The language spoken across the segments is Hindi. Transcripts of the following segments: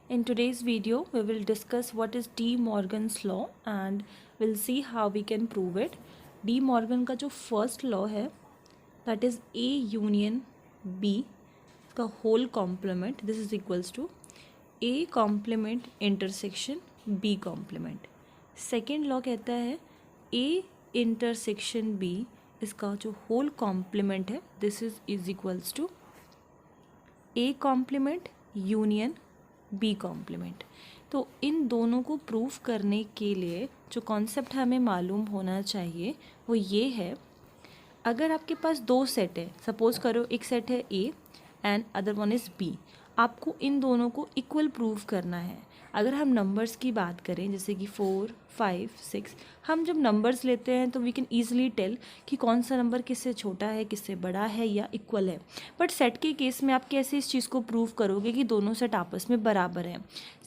In today's video, we will discuss what is De Morgan's law and we'll see how we can prove it. De Morgan का जो first law है, that is A union B का whole complement, this is equals to A complement intersection B complement. Second law कहता है A intersection B इसका जो whole complement है, this is equals to A complement union B complement. तो इन दोनों को प्रूफ करने के लिए जो कॉन्सेप्ट हमें मालूम होना चाहिए वो ये है, अगर आपके पास दो सेट है, सपोज करो एक सेट है A and other one is B, आपको इन दोनों को इक्वल प्रूव करना है। अगर हम नंबर्स की बात करें जैसे कि 4, 5, 6, हम जब नंबर्स लेते हैं तो वी कैन ईजिली टेल कि कौन सा नंबर किससे छोटा है, किससे बड़ा है या इक्वल है। बट सेट के केस में आप कैसे इस चीज़ को प्रूव करोगे कि दोनों सेट आपस में बराबर हैं?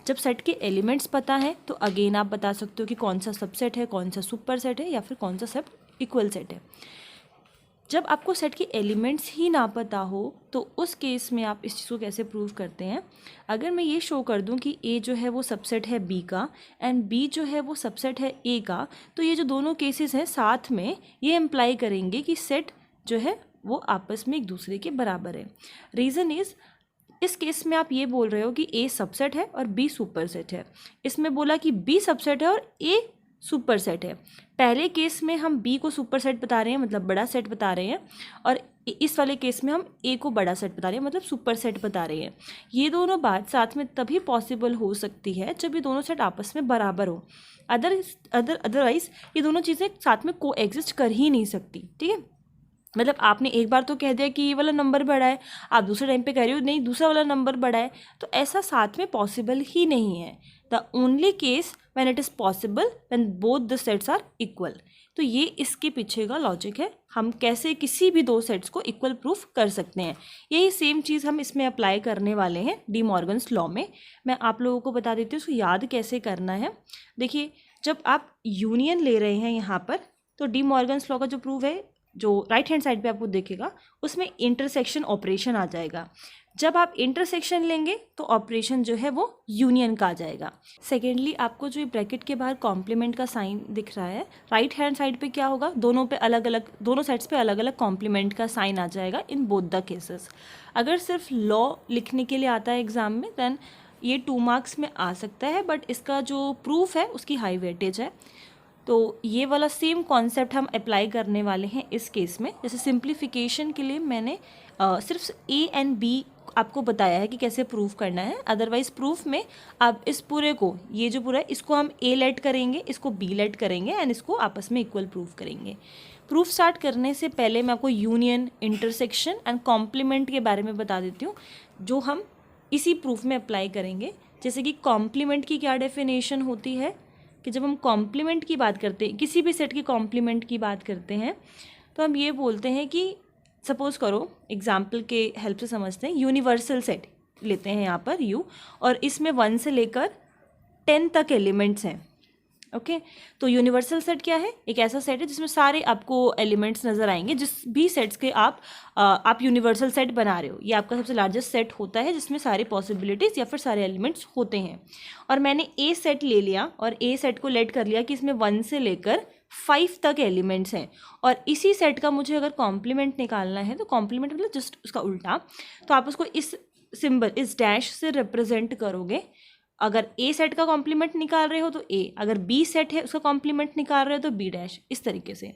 जब सेट के एलिमेंट्स पता है तो अगेन आप बता सकते हो कि कौन सा सबसेट है, कौन सा सुपर सेट है या फिर कौन सा सब इक्वल सेट है। जब आपको सेट के एलिमेंट्स ही ना पता हो तो उस केस में आप इस चीज़ को कैसे प्रूव करते हैं? अगर मैं ये शो कर दूं कि ए जो है वो सबसेट है बी का एंड बी जो है वो सबसेट है ए का, तो ये जो दोनों केसेस हैं साथ में ये इम्प्लाई करेंगे कि सेट जो है वो आपस में एक दूसरे के बराबर है। रीज़न इज़, इस केस में आप ये बोल रहे हो कि ए सबसेट है और बी सुपर सेट है। इसमें बोला कि बी सबसेट है और ए सुपर सेट है। पहले केस में हम बी को सुपर सेट बता रहे हैं, मतलब बड़ा सेट बता रहे हैं, और इस वाले केस में हम ए को बड़ा सेट बता रहे हैं, मतलब सुपर सेट बता रहे हैं। ये दोनों बात साथ में तभी पॉसिबल हो सकती है जब ये दोनों सेट आपस में बराबर हो। अदरवाइज ये दोनों चीज़ें साथ में को एग्जिस्ट कर ही नहीं सकती। ठीक है, मतलब आपने एक बार तो कह दिया कि ये वाला नंबर बड़ा है, आप दूसरे टाइम पे कह रहे हो नहीं दूसरा वाला नंबर बड़ा है, तो ऐसा साथ में पॉसिबल ही नहीं है। The only case when it is possible when both the sets are equal. तो ये इसके पीछे का लॉजिक है, हम कैसे किसी भी दो सेट्स को इक्वल प्रूफ कर सकते हैं। यही सेम चीज़ हम इसमें अप्लाई करने वाले हैं डी मॉर्गन्स लॉ में। मैं आप लोगों को बता देती हूँ उसको याद कैसे करना है। देखिए, जब आप यूनियन ले रहे हैं यहाँ पर, तो डी मॉर्गन्स लॉ का जो प्रूफ है, जो राइट हैंड साइड पे आपको देखेगा, उसमें इंटरसेक्शन ऑपरेशन आ जाएगा। जब आप इंटरसेक्शन लेंगे तो ऑपरेशन जो है वो यूनियन का आ जाएगा। सेकेंडली, आपको जो ब्रैकेट के बाहर कॉम्प्लीमेंट का साइन दिख रहा है, राइट हैंड साइड पे क्या होगा, दोनों पे अलग अलग, दोनों साइड्स पे अलग अलग कॉम्प्लीमेंट का साइन आ जाएगा इन बोथ द केसेस। अगर सिर्फ लॉ लिखने के लिए आता है एग्जाम में, देन ये 2 मार्क्स में आ सकता है, बट इसका जो प्रूफ है उसकी हाई वेटेज है। तो ये वाला सेम कॉन्सेप्ट हम अप्लाई करने वाले हैं इस केस में। जैसे सिंप्लीफिकेशन के लिए मैंने सिर्फ ए एंड बी आपको बताया है कि कैसे प्रूफ करना है। अदरवाइज प्रूफ में आप इस पूरे को, ये जो पूरा है, इसको हम ए लेट करेंगे, इसको बी लेट करेंगे एंड इसको आपस में इक्वल प्रूफ करेंगे। प्रूफ स्टार्ट करने से पहले मैं आपको यूनियन, इंटरसेक्शन एंड कॉम्प्लीमेंट के बारे में बता देती हूँ, जो हम इसी प्रूफ में अप्लाई करेंगे। जैसे कि कॉम्प्लीमेंट की क्या डेफिनेशन होती है कि जब हम कॉम्प्लीमेंट की बात करते हैं, किसी भी सेट की कॉम्प्लीमेंट की बात करते हैं, तो हम ये बोलते हैं कि सपोज करो, एग्जाम्पल के हेल्प से समझते हैं, यूनिवर्सल सेट लेते हैं यहाँ पर यू, और इसमें 1 से लेकर 10 तक एलिमेंट्स हैं। ओके, तो यूनिवर्सल सेट क्या है? एक ऐसा सेट है जिसमें सारे आपको एलिमेंट्स नज़र आएंगे। जिस भी सेट्स के आप यूनिवर्सल सेट बना रहे हो, ये आपका सबसे लार्जेस्ट सेट होता है जिसमें सारे पॉसिबिलिटीज़ या फिर सारे एलिमेंट्स होते हैं। और मैंने ए सेट ले लिया और ए सेट को लेट कर लिया कि इसमें 1 से लेकर 5 तक एलिमेंट्स हैं, और इसी सेट का मुझे अगर कॉम्प्लीमेंट निकालना है, तो कॉम्प्लीमेंट मतलब जस्ट उसका उल्टा, तो आप उसको इस सिंबल, इस डैश से रिप्रेजेंट करोगे। अगर ए सेट का कॉम्प्लीमेंट निकाल रहे हो तो ए, अगर बी सेट है उसका कॉम्प्लीमेंट निकाल रहे हो तो बी डैश, इस तरीके से।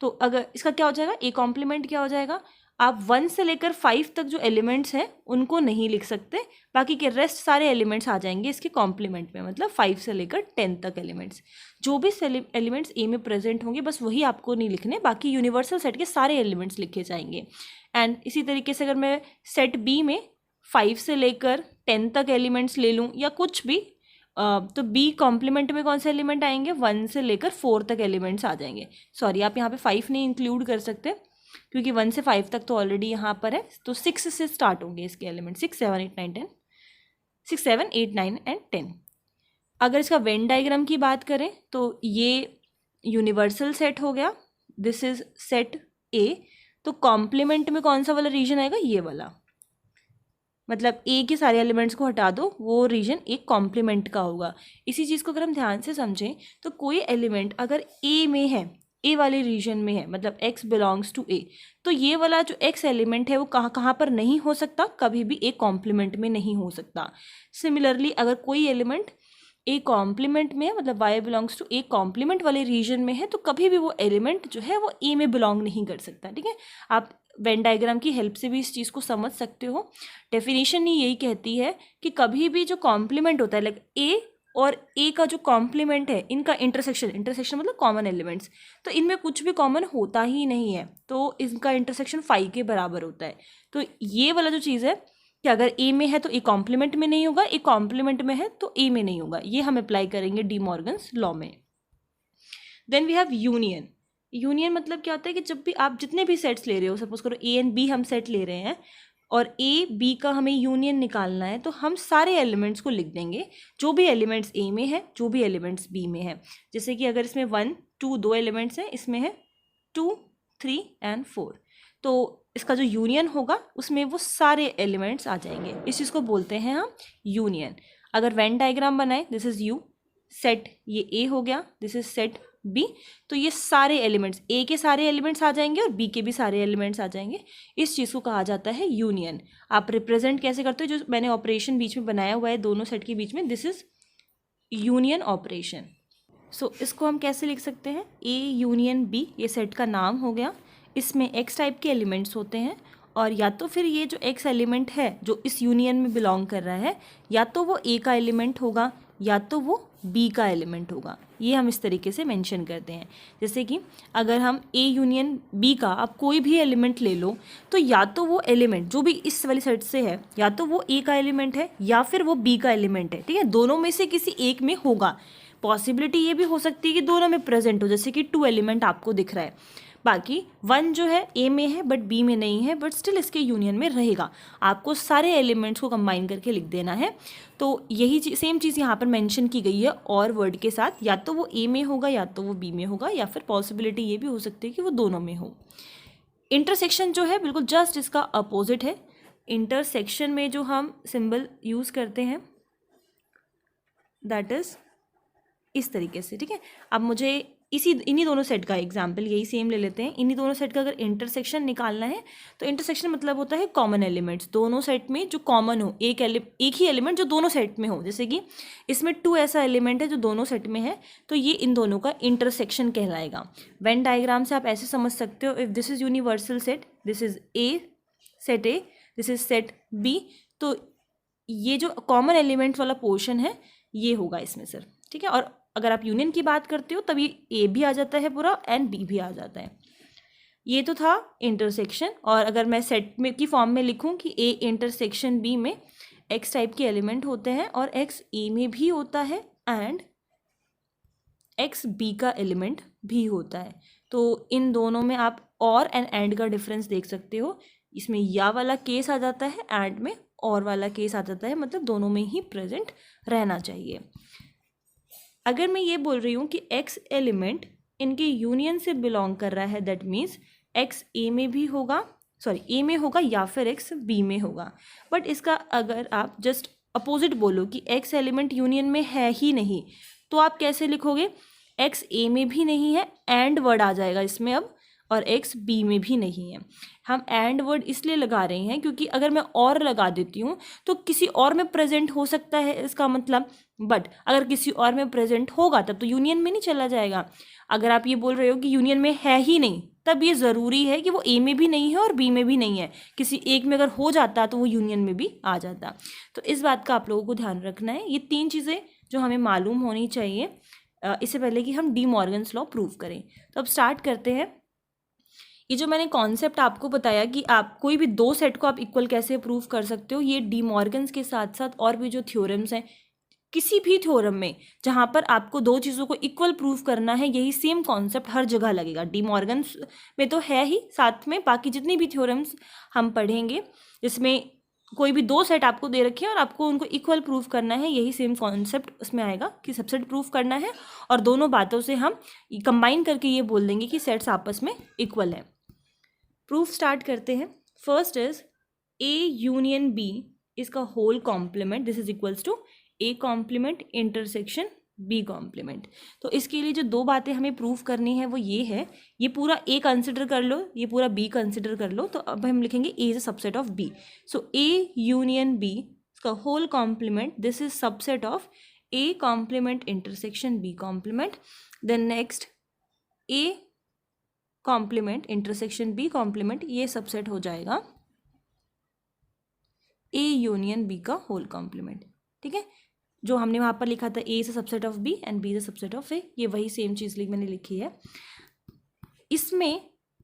तो अगर इसका क्या हो जाएगा, ए कॉम्प्लीमेंट क्या हो जाएगा, आप 1 से लेकर 5 तक जो एलिमेंट्स हैं उनको नहीं लिख सकते, बाकी के रेस्ट सारे एलिमेंट्स आ जाएंगे इसके कॉम्प्लीमेंट में, मतलब 5 से लेकर 10 तक एलिमेंट्स। जो भी एलिमेंट्स ए में प्रेजेंट होंगे बस वही आपको नहीं लिखने, बाकी यूनिवर्सल सेट के सारे एलिमेंट्स लिखे जाएंगे। एंड इसी तरीके से अगर मैं सेट बी में 5 से लेकर 10 तक एलिमेंट्स ले लूँ या कुछ भी, तो बी कॉम्प्लीमेंट में कौन से एलिमेंट आएंगे, 1 से लेकर 4 तक एलिमेंट्स आ जाएंगे। सॉरी, आप यहाँ पे 5 नहीं इंक्लूड कर सकते क्योंकि 1 से 5 तक तो ऑलरेडी यहाँ पर है, तो 6 से स्टार्ट होंगे इसके एलिमेंट, 6, 7, 8, 9, 10, 6, 7, 8, 9 एंड 10। अगर इसका वेन डायग्राम की बात करें तो ये यूनिवर्सल सेट हो गया, दिस इज सेट ए, तो कॉम्प्लीमेंट में कौन सा वाला रीजन आएगा, ये वाला। मतलब ए के सारे एलिमेंट्स को हटा दो, वो रीजन एक कॉम्प्लीमेंट का होगा। इसी चीज़ को अगर हम ध्यान से समझें तो कोई एलिमेंट अगर ए में है, ए वाले रीजन में है, मतलब x बिलोंग्स टू ए, तो ये वाला जो x एलिमेंट है वो कहाँ कहाँ पर नहीं हो सकता, कभी भी ए कॉम्प्लीमेंट में नहीं हो सकता। सिमिलरली अगर कोई एलिमेंट ए कॉम्प्लीमेंट में है, मतलब y belongs to A complement वाले रीजन में है, तो कभी भी वो एलिमेंट जो है वो ए में बिलोंग नहीं कर सकता। ठीक है, आप वेन डायग्राम की हेल्प से भी इस चीज़ को समझ सकते हो। डेफिनेशन ही यही कहती है कि कभी भी जो कॉम्प्लीमेंट होता है, लाइक ए और ए का जो कॉम्प्लीमेंट है, इनका इंटरसेक्शन, इंटरसेक्शन मतलब कॉमन एलिमेंट्स, तो इनमें कुछ भी कॉमन होता ही नहीं है, तो इनका इंटरसेक्शन 5 के बराबर होता है। तो ये वाला जो चीज़ है कि अगर ए में है तो ए कॉम्प्लीमेंट में नहीं होगा, ए कॉम्प्लीमेंट में है तो ए में नहीं होगा, ये हम अप्लाई करेंगे डी मॉर्गन्स लॉ में। Then we have union. Union मतलब क्या होता है कि जब भी आप जितने भी सेट्स ले रहे हो, सपोज करो ए एंड बी हम सेट ले रहे हैं और ए बी का हमें यूनियन निकालना है, तो हम सारे एलिमेंट्स को लिख देंगे, जो भी एलिमेंट्स ए में है, जो भी एलिमेंट्स बी में है। जैसे कि अगर इसमें 1 2 दो एलिमेंट्स हैं, इसमें है 2 3 एंड 4, तो इसका जो यूनियन होगा उसमें वो सारे एलिमेंट्स आ जाएंगे। इस चीज़ को बोलते हैं हम यूनियन। अगर वेन डायग्राम बनाए, दिस इज यू सेट, ये ए हो गया, दिस इज सेट बी, तो ये सारे एलिमेंट्स, ए के सारे एलिमेंट्स आ जाएंगे और बी के भी सारे एलिमेंट्स आ जाएंगे। इस चीज़ को कहा जाता है यूनियन। आप रिप्रेजेंट कैसे करते हो, जो मैंने ऑपरेशन बीच में बनाया हुआ है दोनों सेट के बीच में, दिस इज यूनियन ऑपरेशन। सो इसको हम कैसे लिख सकते हैं, ए यूनियन बी, ये सेट का नाम हो गया। इसमें एक्स टाइप के एलिमेंट्स होते हैं, और या तो फिर ये जो एक्स एलिमेंट है जो इस यूनियन में बिलोंग कर रहा है, या तो वो ए का एलिमेंट होगा या तो वो बी का एलिमेंट होगा। ये हम इस तरीके से मेंशन करते हैं। जैसे कि अगर हम ए यूनियन बी का आप कोई भी एलिमेंट ले लो, तो या तो वो एलिमेंट जो भी इस वाली सेट से है, या तो वो ए का एलिमेंट है या फिर वो बी का एलिमेंट है। ठीक है, दोनों में से किसी एक में होगा। पॉसिबिलिटी ये भी हो सकती है कि दोनों में प्रेजेंट हो, जैसे कि 2 एलिमेंट आपको दिख रहा है, बाकी 1 जो है ए में है बट बी में नहीं है, बट स्टिल इसके यूनियन में रहेगा। आपको सारे एलिमेंट्स को कंबाइन करके लिख देना है। तो यही सेम चीज़ यहाँ पर मेंशन की गई है और वर्ड के साथ, या तो वो ए में होगा या तो वो बी में होगा, या फिर पॉसिबिलिटी ये भी हो सकती है कि वो दोनों में हो। इंटरसेक्शन जो है बिल्कुल जस्ट इसका अपोजिट है। इंटरसेक्शन में जो हम सिंबल यूज़ करते हैं दैट इज़ इस तरीके से। ठीक है, अब मुझे इन्हीं दोनों सेट का एग्जाम्पल यही सेम ले लेते हैं। इन्हीं दोनों सेट का अगर इंटरसेक्शन निकालना है, तो इंटरसेक्शन मतलब होता है कॉमन एलिमेंट्स, दोनों सेट में जो कॉमन हो, एक ही एलिमेंट जो दोनों सेट में हो। जैसे कि इसमें 2 ऐसा एलिमेंट है जो दोनों सेट में है, तो ये इन दोनों का इंटरसेक्शन कहलाएगा। वेन डायग्राम से आप ऐसे समझ सकते हो, if this is universal set, this is set A, this is set B, तो ये जो कॉमन एलिमेंट वाला पोर्शन है ये होगा इसमें सर। ठीक है, और अगर आप यूनियन की बात करते हो तब ये ए भी आ जाता है पूरा एंड बी भी आ जाता है। ये तो था इंटरसेक्शन। और अगर मैं सेट में की फॉर्म में लिखूं कि ए इंटरसेक्शन बी में एक्स टाइप के एलिमेंट होते हैं और एक्स ए में भी होता है एंड एक्स बी का एलिमेंट भी होता है, तो इन दोनों में आप और एंड का डिफरेंस देख सकते हो। इसमें या वाला केस आ जाता है, एंड में और वाला केस आ जाता है, मतलब दोनों में ही प्रेजेंट रहना चाहिए। अगर मैं ये बोल रही हूँ कि x एलिमेंट इनके यूनियन से बिलोंग कर रहा है, दैट मीन्स x ए में भी होगा, ए में होगा या फिर x बी में होगा। बट इसका अगर आप जस्ट अपोजिट बोलो कि x एलिमेंट यूनियन में है ही नहीं, तो आप कैसे लिखोगे, x ए में भी नहीं है, एंड वर्ड आ जाएगा इसमें अब, और x बी में भी नहीं है। हम एंड वर्ड इसलिए लगा रहे हैं क्योंकि अगर मैं और लगा देती हूँ तो किसी और में प्रेजेंट हो सकता है इसका मतलब, बट अगर किसी और में प्रेजेंट होगा तब तो यूनियन में नहीं चला जाएगा। अगर आप ये बोल रहे हो कि यूनियन में है ही नहीं, तब ये ज़रूरी है कि वो ए में भी नहीं है और बी में भी नहीं है, किसी एक में अगर हो जाता तो वो यूनियन में भी आ जाता। तो इस बात का आप लोगों को ध्यान रखना है। ये 3 चीज़ें जो हमें मालूम होनी चाहिए इससे पहले कि हम डी मॉर्गन्स लॉ प्रूव करें। तो अब स्टार्ट करते हैं। ये जो मैंने कॉन्सेप्ट आपको बताया कि आप कोई भी 2 सेट को आप इक्वल कैसे प्रूव कर सकते हो, ये डी मॉर्गन्स के साथ साथ और भी जो थ्योरम्स हैं, किसी भी थ्योरम में जहाँ पर आपको 2 चीज़ों को इक्वल प्रूव करना है, यही सेम कॉन्सेप्ट हर जगह लगेगा। डी मॉर्गन्स में तो है ही, साथ में बाकी जितनी भी थ्योरम्स हम पढ़ेंगे जिसमें कोई भी 2 सेट आपको दे रखे हैं और आपको उनको इक्वल प्रूव करना है, यही सेम कॉन्सेप्ट उसमें आएगा कि सबसेट प्रूव करना है, और दोनों बातों से हम कंबाइन करके ये बोल देंगे कि सेट्स आपस में इक्वल है। प्रूफ स्टार्ट करते हैं। First is A union B इसका whole complement, this is equals to A complement intersection B complement. तो इसके लिए जो दो बातें हमें प्रूव करनी है वो ये है, ये पूरा ए कंसिडर कर लो, ये पूरा बी कंसिडर कर लो, तो अब हम लिखेंगे A is a subset of B. So A union B इसका whole complement, this is subset of A complement intersection B complement. Then next A complement intersection B complement, ये सबसेट हो जाएगा ए यूनियन बी का होल कॉम्प्लीमेंट। ठीक है, जो हमने वहाँ पर लिखा था A is a subset of B and B is a subset of A, ये वही सेम चीज़ मैंने लिखी है। इसमें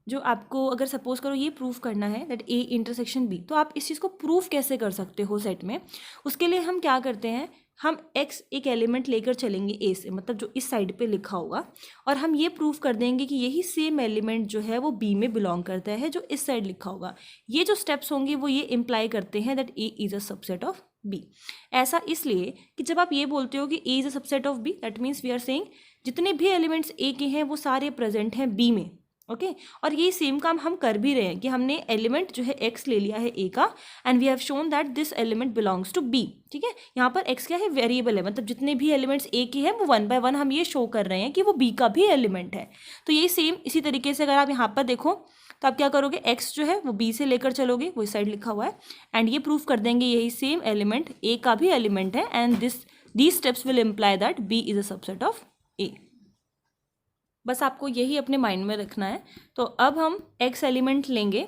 जो आपको अगर सपोज करो ये प्रूफ करना है दैट ए इंटरसेक्शन बी, तो आप इस चीज़ को प्रूफ कैसे कर सकते हो सेट में? उसके लिए हम क्या करते हैं, हम x एक एलिमेंट लेकर चलेंगे a से, मतलब जो इस साइड पे लिखा होगा, और हम ये प्रूफ कर देंगे कि यही सेम एलिमेंट जो है वो b में बिलोंग करता है जो इस साइड लिखा होगा। ये जो स्टेप्स होंगे वो ये इम्प्लाई करते हैं that a is a subset of b। ऐसा इसलिए कि जब आप ये बोलते हो कि a is a subset of b, that means we are saying जितने भी एलिमेंट्स a के हैं वो सारे प्रेजेंट हैं b में। ओके और ये सेम काम हम कर भी रहे हैं कि हमने एलिमेंट जो है x ले लिया है a का and we have shown that this element belongs to b। ठीक है, यहाँ पर x क्या है, वेरिएबल है, मतलब जितने भी एलिमेंट्स a के हैं वो 1 बाय 1 हम ये शो कर रहे हैं कि वो b का भी एलिमेंट है। तो ये सेम इसी तरीके से अगर आप यहाँ पर देखो तो आप क्या करोगे, x जो है वो b से लेकर चलोगे, वो इस साइड लिखा हुआ है, एंड ये प्रूफ कर देंगे यही सेम एलिमेंट a का भी एलिमेंट है, and these steps will imply that b is a subset of a। बस आपको यही अपने माइंड में रखना है। तो अब हम x एलिमेंट लेंगे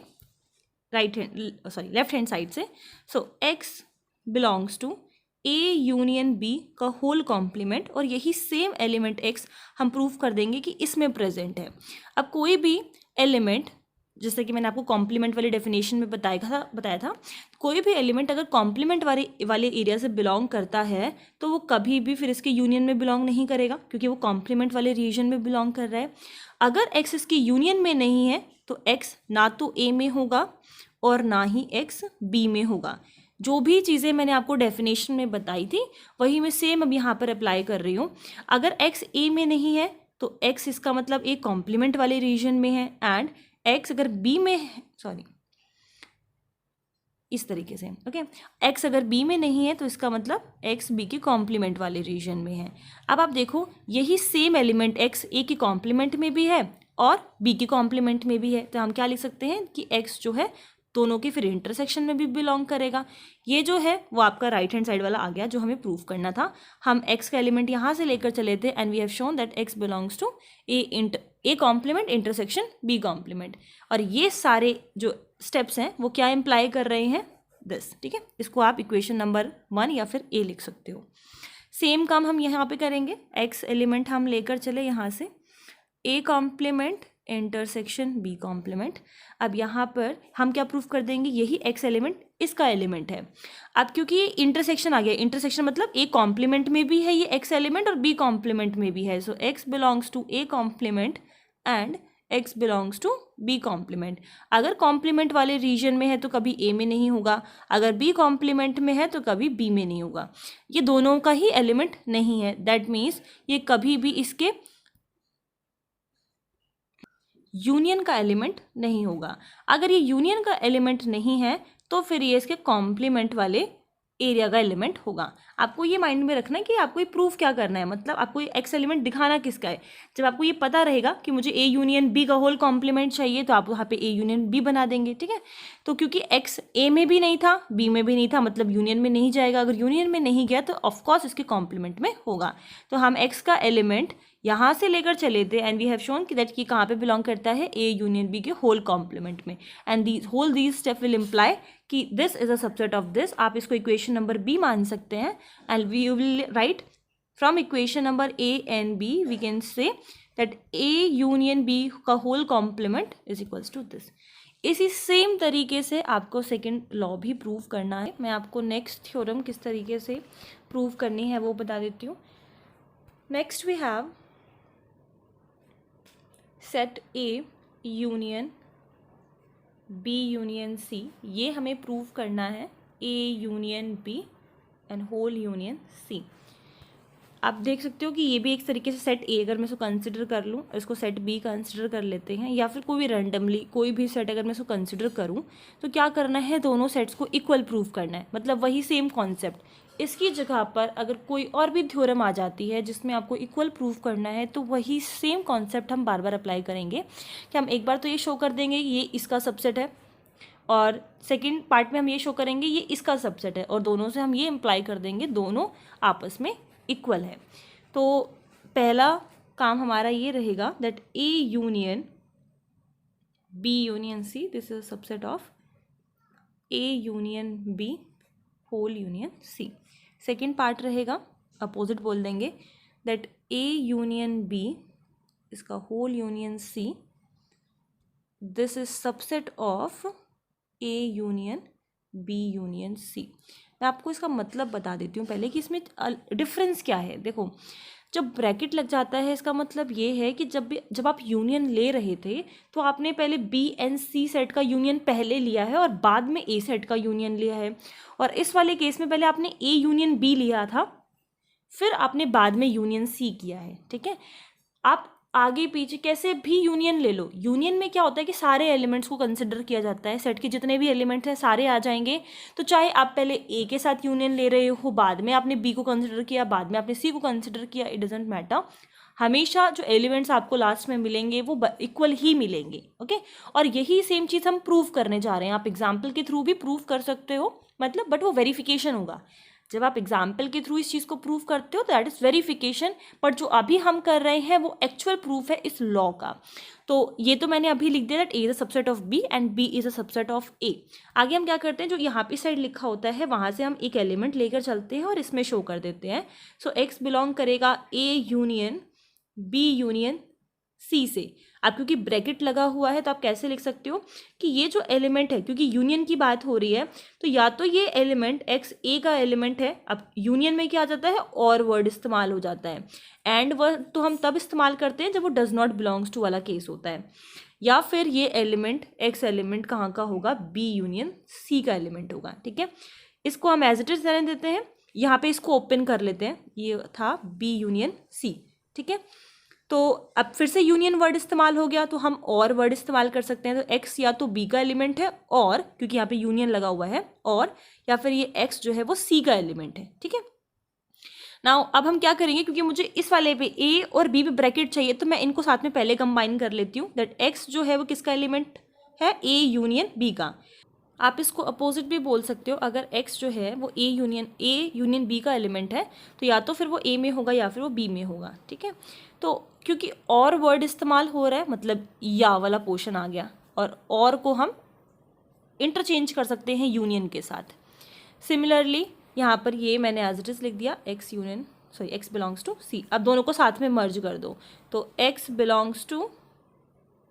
लेफ्ट हैंड साइड से। So x belongs to a union b का होल कॉम्प्लीमेंट, और यही सेम एलिमेंट x हम प्रूव कर देंगे कि इसमें प्रेजेंट है। अब कोई भी एलिमेंट, जैसे कि मैंने आपको कॉम्प्लीमेंट वाली डेफिनेशन में बताया था, कोई भी एलिमेंट अगर कॉम्प्लीमेंट वाले एरिया से बिलोंग करता है तो वो कभी भी फिर इसके यूनियन में बिलोंग नहीं करेगा, क्योंकि वो कॉम्प्लीमेंट वाले रीजन में बिलोंग कर रहा है। अगर x इसकी यूनियन में नहीं है तो x ना तो a में होगा और ना ही x b में होगा। जो भी चीज़ें मैंने आपको डेफिनेशन में बताई थी वही मैं सेम अब यहाँ पर अप्लाई कर रही हूँ। अगर x a में नहीं है तो x इसका मतलब a कॉम्प्लीमेंट वाले रीजन में है, एंड x अगर b में है, इस तरीके से ओके, x अगर b में नहीं है तो इसका मतलब x b के कॉम्प्लीमेंट वाले रीजन में है। अब आप देखो यही सेम एलिमेंट x a के कॉम्प्लीमेंट में भी है और b के कॉम्प्लीमेंट में भी है, तो हम क्या लिख सकते हैं कि x जो है दोनों के फिर इंटरसेक्शन में भी बिलोंग करेगा। ये जो है वो आपका राइट हैंड साइड वाला आ गया जो हमें प्रूफ करना था। हम x का एलिमेंट यहाँ से लेकर चले थे and we have shown that x belongs to a complement intersection b complement, और ये सारे जो स्टेप्स हैं वो क्या इम्प्लाई कर रहे हैं, दिस। ठीक है, इसको आप इक्वेशन नंबर 1 या फिर a लिख सकते हो। सेम काम हम यहाँ पे करेंगे, x एलिमेंट हम लेकर चले यहाँ से a complement intersection b complement. अब यहाँ पर हम क्या प्रूफ कर देंगे, यही x एलिमेंट इसका एलिमेंट है। अब क्योंकि ये इंटरसेक्शन आ गया, इंटरसेक्शन मतलब a कॉम्प्लीमेंट में भी है ये x एलिमेंट और b कॉम्प्लीमेंट में भी है, so x belongs to a complement and x belongs to b complement. अगर कॉम्प्लीमेंट वाले रीजन में है तो कभी a में नहीं होगा, अगर b कॉम्प्लीमेंट में है तो कभी b में नहीं होगा। ये दोनों का ही एलिमेंट नहीं है, दैट मीन्स ये कभी भी इसके यूनियन का एलिमेंट नहीं होगा। अगर ये यूनियन का एलिमेंट नहीं है तो फिर ये इसके कॉम्प्लीमेंट वाले एरिया का एलिमेंट होगा। आपको ये माइंड में रखना है कि आपको ये प्रूफ क्या करना है, मतलब आपको ये एक्स एलिमेंट दिखाना किसका है। जब आपको ये पता रहेगा कि मुझे ए यूनियन बी का होल कॉम्प्लीमेंट चाहिए तो आप वहाँ पे ए यूनियन बी बना देंगे। ठीक है, तो क्योंकि एक्स ए में भी नहीं था बी में भी नहीं था, मतलब यूनियन में नहीं जाएगा। अगर यूनियन में नहीं गया तो ऑफकोर्स इसके कॉम्प्लीमेंट में होगा। तो हम एक्स का एलिमेंट यहाँ से लेकर चले थे एंड वी हैव शोन कि दैट कि कहाँ पे बिलोंग करता है, ए यूनियन बी के होल कॉम्प्लीमेंट में, and these step will imply कि this is a subset of this. आप इसको इक्वेशन नंबर बी मान सकते हैं and we will write from equation number A and B we can say that A union B का whole complement is equals to this. इसी सेम तरीके से आपको सेकेंड लॉ भी प्रूव करना है। मैं आपको नेक्स्ट थ्योरम किस तरीके से प्रूव करनी है वो बता देती हूँ। Next we have set A union B union C. ये हमें प्रूव करना है, A union B and whole union C. आप देख सकते हो कि ये भी एक तरीके से सेट ए अगर मैं इसको कंसिडर कर लूँ, इसको सेट बी कंसिडर कर लेते हैं, या फिर कोई भी रैंडमली कोई भी सेट अगर मैं इसको कंसिडर करूँ, तो क्या करना है, दोनों सेट्स को इक्वल प्रूव करना है, मतलब वही सेम कॉन्सेप्ट। इसकी जगह पर अगर कोई और भी थ्योरम आ जाती है जिसमें आपको इक्वल प्रूव करना है, तो वही सेम कॉन्सेप्ट हम बार बार अप्लाई करेंगे कि हम एक बार तो ये शो कर देंगे ये इसका सबसेट है, और सेकंड पार्ट में हम ये शो करेंगे ये इसका सबसेट है, और दोनों से हम ये इम्प्लाई कर देंगे दोनों आपस में इक्वल है। तो पहला काम हमारा ये रहेगा that A union B union C, this is subset of A union B whole union C. Second part रहेगा, अपोजिट बोल देंगे, दैट ए यूनियन बी, इसका whole union C, this is subset of A union B union C. मैं आपको इसका मतलब बता देती हूँ पहले कि इसमें डिफरेंस क्या है। देखो, जब ब्रैकेट लग जाता है इसका मतलब ये है कि जब आप यूनियन ले रहे थे तो आपने पहले बी एंड सी सेट का यूनियन पहले लिया है और बाद में ए सेट का यूनियन लिया है, और इस वाले केस में पहले आपने ए यूनियन बी लिया था, फिर आपने बाद में यूनियन सी किया है। ठीक है, आप आगे पीछे कैसे भी यूनियन ले लो, यूनियन में क्या होता है कि सारे एलिमेंट्स को कंसिडर किया जाता है, सेट के जितने भी एलिमेंट्स हैं सारे आ जाएंगे। तो चाहे आप पहले ए के साथ यूनियन ले रहे हो, बाद में आपने बी को कंसिडर किया, बाद में आपने सी को कंसिडर किया, इट डजेंट मैटर, हमेशा जो एलिमेंट्स आपको लास्ट में मिलेंगे वो इक्वल ही मिलेंगे। ओके, और यही सेम चीज़ हम प्रूव करने जा रहे हैं। आप एग्जाम्पल के थ्रू भी प्रूव कर सकते हो, मतलब बट वो वेरिफिकेशन होगा। जब आप एग्जाम्पल के थ्रू इस चीज़ को प्रूव करते हो तो दैट इज़ वेरिफिकेशन, बट जो अभी हम कर रहे हैं वो एक्चुअल प्रूफ है इस लॉ का। तो ये तो मैंने अभी लिख दिया that A is a subset of B and B is a subset of A. आगे हम क्या करते हैं, जो यहाँ पे साइड लिखा होता है वहाँ से हम एक एलिमेंट लेकर चलते हैं और इसमें शो कर देते हैं। सो एक्स बिलोंग करेगा A union B union C से। अब क्योंकि ब्रैकेट लगा हुआ है तो आप कैसे लिख सकते हो कि ये जो एलिमेंट है, क्योंकि यूनियन की बात हो रही है, तो या तो ये एलिमेंट एक्स ए का एलिमेंट है। अब यूनियन में क्या आ जाता है, और वर्ड इस्तेमाल हो जाता है, एंड वर्ड तो हम तब इस्तेमाल करते हैं जब वो डज नॉट बिलोंग्स टू वाला केस होता है, या फिर ये एलिमेंट एक्स एलिमेंट कहाँ का होगा, बी यूनियन सी का एलिमेंट होगा। ठीक है, इसको हम एज इट इज रहने देते हैं, यहाँ पे इसको ओपन कर लेते हैं, ये था बी यूनियन सी। ठीक है, तो अब फिर से यूनियन वर्ड इस्तेमाल हो गया, तो हम और वर्ड इस्तेमाल कर सकते हैं। तो x या तो b का एलिमेंट है, और क्योंकि यहाँ पे यूनियन लगा हुआ है, और या फिर ये x जो है वो c का एलिमेंट है। ठीक है, नाउ अब हम क्या करेंगे, क्योंकि मुझे इस वाले पे a और b पे ब्रैकेट चाहिए, तो मैं इनको साथ में पहले कंबाइन कर लेती हूँ। दैट x जो है वो किसका एलिमेंट है, a यूनियन b का। आप इसको अपोजिट भी बोल सकते हो, अगर x जो है वो a यूनियन b का एलिमेंट है, तो या तो फिर वो a में होगा या फिर वो b में होगा। ठीक है, तो क्योंकि और वर्ड इस्तेमाल हो रहा है, मतलब या वाला पोर्शन आ गया, और को हम इंटरचेंज कर सकते हैं यूनियन के साथ। सिमिलरली यहाँ पर ये मैंने एज इट इज लिख दिया, x बिलोंग्स टू c। अब दोनों को साथ में मर्ज कर दो, तो x belongs to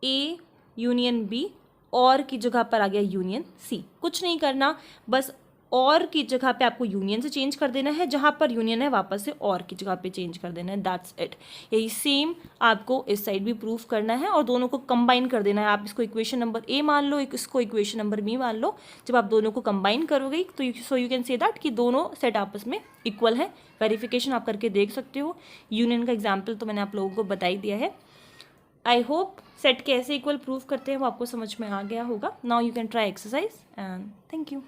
a union b, और की जगह पर आ गया यूनियन सी। कुछ नहीं करना, बस और की जगह पे आपको यूनियन से चेंज कर देना है, जहाँ पर यूनियन है वापस से और की जगह पे चेंज कर देना है, दैट्स इट। यही सेम आपको इस साइड भी प्रूफ करना है, और दोनों को कंबाइन कर देना है। आप इसको इक्वेशन नंबर ए मान लो, इसको इक्वेशन नंबर बी मान लो। जब आप दोनों को कंबाइन करोगे तो so you can say that कि दोनों सेट आपस में इक्वल है। वेरिफिकेशन आप करके देख सकते हो। यूनियन का एग्जाम्पल तो मैंने आप लोगों को बता ही दिया है। आई होप सेट कैसे इक्वल प्रूफ करते हैं वो आपको समझ में आ गया होगा। Now you can try exercise and thank you.